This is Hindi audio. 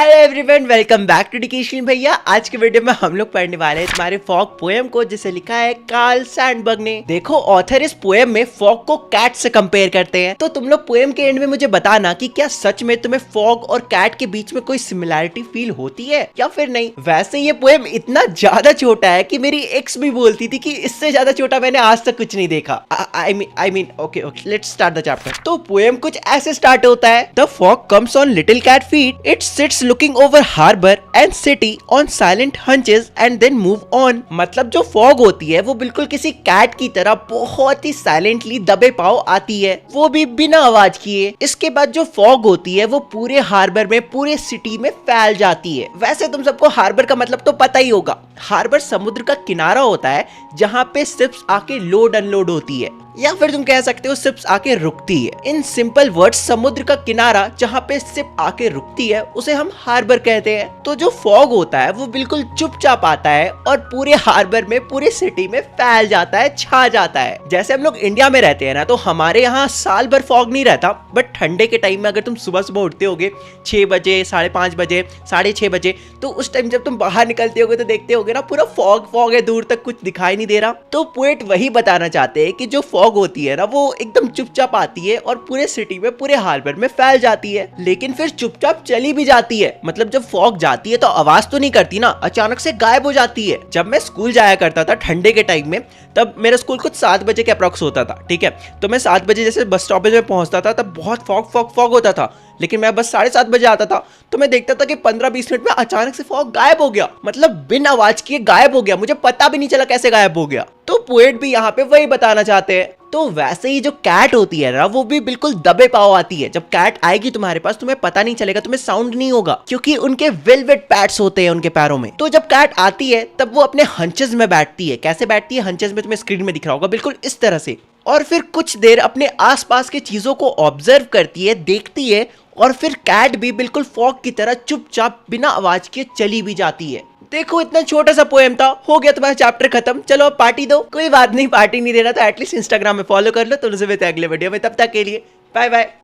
Hello everyone, welcome back to डिकेशन भैया। आज के वीडियो में हम लोग पढ़ने वाले हैं तुम्हारे फॉग पोएम को, जिसे लिखा है कार्ल सैंडबर्ग ने। देखो, ऑथर इस पोएम में फॉग को कैट से कंपेयर करते हैं। तो तुम लोग पोएम के एंड में मुझे बताना कि क्या सच में तुम्हें फॉग और कैट के बीच में कोई सिमिलैरिटी फील होती है या फिर नहीं। वैसे ये पोएम इतना ज्यादा छोटा है कि मेरी एक्स भी बोलती थी कि इससे ज्यादा छोटा मैंने आज तक कुछ नहीं देखा। I mean okay, let's start the chapter. तो पोएम कुछ ऐसे स्टार्ट होता है। The fog comes on little cat feet, it sits looking over harbor and city on silent hunches and then move on। मतलब जो फॉग होती है वो बिल्कुल किसी कैट की तरह बहुत ही साइलेंटली दबे पाव आती है, वो भी बिना आवाज किए। इसके बाद जो फॉग होती है वो पूरे हार्बर में, पूरे सिटी में फैल जाती है। वैसे तुम सबको हार्बर का मतलब तो पता ही होगा। हार्बर समुद्र का किनारा होता है जहाँ पे शिप्स आके लोड अनलोड होती है, या फिर तुम कह सकते हो शिप्स आके रुकती है। इन सिंपल वर्ड्स, समुद्र का किनारा जहाँ पे शिप आके रुकती है उसे हम हार्बर कहते हैं। तो जो फॉग होता है वो बिल्कुल चुपचाप आता है और पूरे हार्बर में, पूरे सिटी में फैल जाता है, छा जाता है। जैसे हम लोग इंडिया में रहते हैं ना, तो हमारे यहाँ साल भर फॉग नहीं रहता, बट ठंडे के टाइम में अगर तुम सुबह सुबह उठते होगे 6 बजे, 5:30 बजे, 6:30 बजे, तो उस टाइम जब तुम बाहर निकलते होगे तो देखते होगे ना पूरा फॉग फॉग है, दूर तक कुछ दिखाई नहीं दे रहा। तो पोएट वही बताना चाहते हैं कि जो फॉग होती है ना वो एकदम चुपचाप आती है और पूरे सिटी में, पूरे हार्बर में फैल जाती है, लेकिन फिर चुपचाप चली भी जाती है। मतलब जब फॉग जाती है तो आवाज तो नहीं करती ना, अचानक से गायब हो जाती है। जब मैं स्कूल जाया करता था ठंडे के टाइम में, तब मेरा स्कूल कुछ 7 बजे के अप्रॉक्स होता था, ठीक है। तो मैं 7 बजे जैसे बस स्टॉपेज में पहुंचता था तब बहुत फॉग फॉग फॉग होता था, लेकिन मैं बस 7:30 बजे आता था तो मैं देखता था कि 15-20 मिनट में अचानक से फॉग गायब हो गया। मतलब बिन आवाज किए गायब हो गया, मुझे पता भी नहीं चला कैसे गायब हो गया। तो पोएट भी यहाँ पे वही बताना चाहते हैं। तो वैसे ही जो कैट होती है ना, वो भी बिल्कुल दबे पाव आती है। जब कैट आएगी तुम्हारे पास, तुम्हें पता नहीं चलेगा, तुम्हें साउंड नहीं होगा, क्योंकि उनके वेलवेट पैड्स होते हैं उनके पैरों में। तो जब कैट आती है तब वो अपने हंचेस में बैठती है। कैसे बैठती है? हंचेस में तुम्हें स्क्रीन में दिख रहा होगा, बिल्कुल इस तरह से। और फिर कुछ देर अपने आसपास की चीजों को ऑब्जर्व करती है, देखती है, और फिर कैट भी बिल्कुल फॉग की तरह चुपचाप बिना आवाज के चली भी जाती है। देखो, इतना छोटा सा पोएम था, हो गया तुम्हारा चैप्टर खत्म। चलो अब पार्टी दो। कोई बात नहीं, पार्टी नहीं देना तो एटलीस्ट इंस्टाग्राम में फॉलो कर लो। तो उनसे मिलते हैं अगले वीडियो में, तब तक के लिए बाय बाय।